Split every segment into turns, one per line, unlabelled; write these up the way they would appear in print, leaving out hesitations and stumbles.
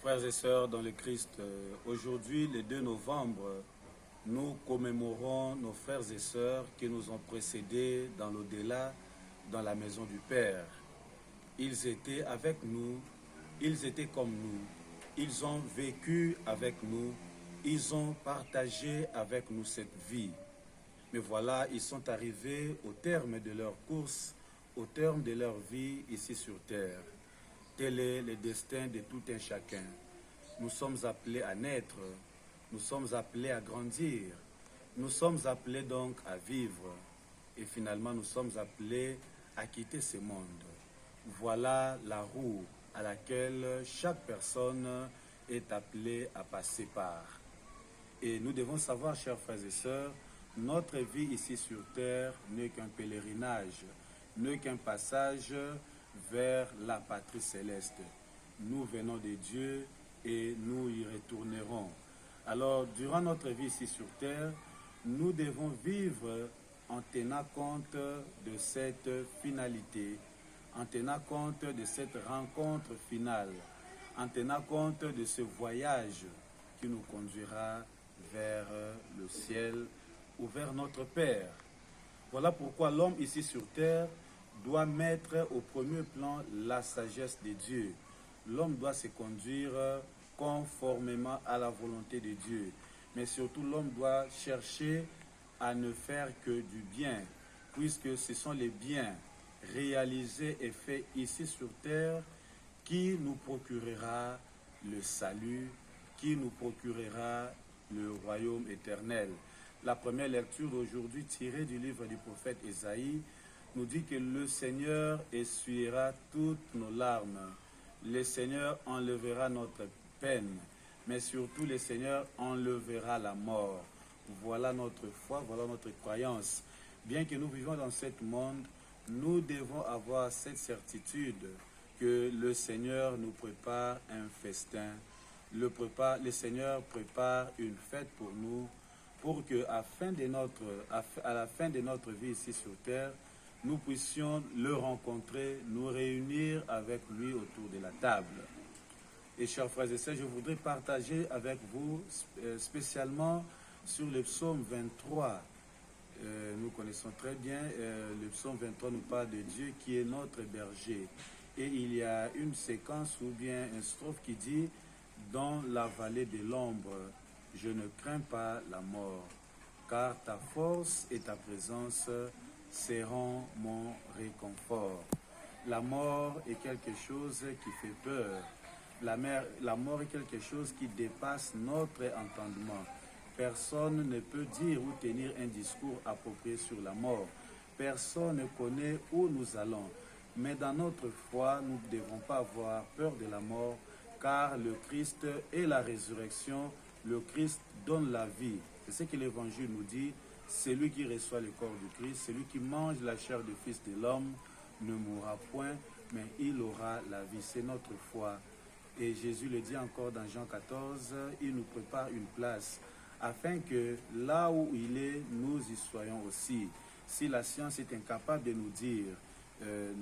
Frères et sœurs dans le Christ, aujourd'hui, le 2 novembre, nous commémorons nos frères et sœurs qui nous ont précédés dans l'au-delà, dans la maison du Père. Ils étaient avec nous, ils étaient comme nous, ils ont vécu avec nous, ils ont partagé avec nous cette vie. Mais voilà, ils sont arrivés au terme de leur course, au terme de leur vie ici sur terre. Tel est le destin de tout un chacun. Nous sommes appelés à naître, nous sommes appelés à grandir, nous sommes appelés donc à vivre. Et finalement, nous sommes appelés à quitter ce monde. Voilà la roue à laquelle chaque personne est appelée à passer par. Et nous devons savoir, chers frères et sœurs, notre vie ici sur terre n'est qu'un pèlerinage, n'est qu'un passage vers la patrie céleste. Nous venons de Dieu et nous y retournerons. Alors, durant notre vie ici sur terre, nous devons vivre en tenant compte de cette finalité, en tenant compte de cette rencontre finale, en tenant compte de ce voyage qui nous conduira vers le ciel ou vers notre Père. Voilà pourquoi l'homme ici sur terre doit mettre au premier plan la sagesse de Dieu. L'homme doit se conduire conformément à la volonté de Dieu. Mais surtout, l'homme doit chercher à ne faire que du bien, puisque ce sont les biens réalisés et faits ici sur terre qui nous procurera le salut, qui nous procurera le royaume éternel. La première lecture d'aujourd'hui, tirée du livre du prophète Ésaïe, nous dit que le Seigneur essuiera toutes nos larmes. Le Seigneur enlèvera notre peine, mais surtout le Seigneur enlèvera la mort. Voilà notre foi, voilà notre croyance. Bien que nous vivions dans ce monde, nous devons avoir cette certitude que le Seigneur nous prépare un festin. Le Seigneur prépare une fête pour nous, pour que à la fin de notre vie ici sur terre, nous puissions le rencontrer, nous réunir avec lui autour de la table. Et chers frères et sœurs, je voudrais partager avec vous spécialement sur le psaume 23. Nous connaissons très bien, le psaume 23 nous parle de Dieu qui est notre berger. Et il y a une séquence ou bien une strophe qui dit « Dans la vallée de l'ombre, je ne crains pas la mort, car ta force et ta présence seront mon réconfort. » La mort est quelque chose qui fait peur. La mort est quelque chose qui dépasse notre entendement. Personne ne peut dire ou tenir un discours approprié sur la mort. Personne ne connaît où nous allons. Mais dans notre foi, nous ne devons pas avoir peur de la mort, car le Christ est la résurrection. Le Christ donne la vie. C'est ce que l'Évangile nous dit. Celui qui reçoit le corps du Christ, celui qui mange la chair du Fils de l'homme, ne mourra point, mais il aura la vie. C'est notre foi. Et Jésus le dit encore dans Jean 14, il nous prépare une place, afin que là où il est, nous y soyons aussi. Si la science est incapable de nous dire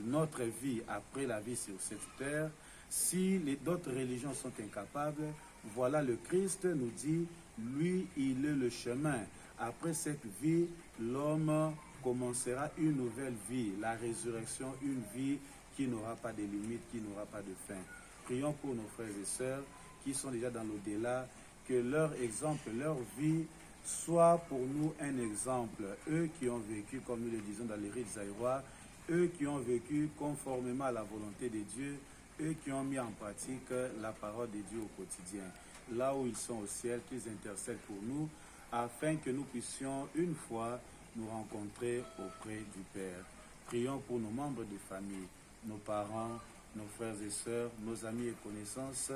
notre vie après la vie sur cette terre, si d'autres religions sont incapables, voilà le Christ nous dit, lui, il est le chemin. Après cette vie, l'homme commencera une nouvelle vie, la résurrection, une vie qui n'aura pas de limites, qui n'aura pas de fin. Prions pour nos frères et sœurs qui sont déjà dans l'au-delà, que leur exemple, leur vie soit pour nous un exemple. Eux qui ont vécu, comme nous le disons dans les rites zaïrois, eux qui ont vécu conformément à la volonté de Dieu, eux qui ont mis en pratique la parole de Dieu au quotidien. Là où ils sont au ciel, qu'ils intercèdent pour nous, afin que nous puissions une fois nous rencontrer auprès du Père. Prions pour nos membres de famille, nos parents, nos frères et sœurs, nos amis et connaissances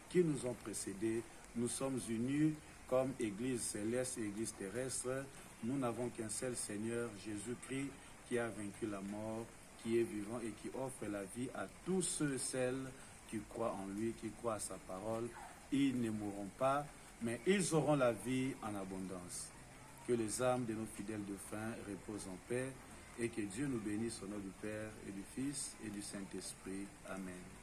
qui nous ont précédés. Nous sommes unis comme Église céleste et Église terrestre. Nous n'avons qu'un seul Seigneur, Jésus-Christ, qui a vaincu la mort, qui est vivant et qui offre la vie à tous ceux et celles qui croient en lui, qui croient à sa parole. Ils ne mourront pas, mais ils auront la vie en abondance. Que les âmes de nos fidèles défunts reposent en paix et que Dieu nous bénisse au nom du Père et du Fils et du Saint-Esprit. Amen.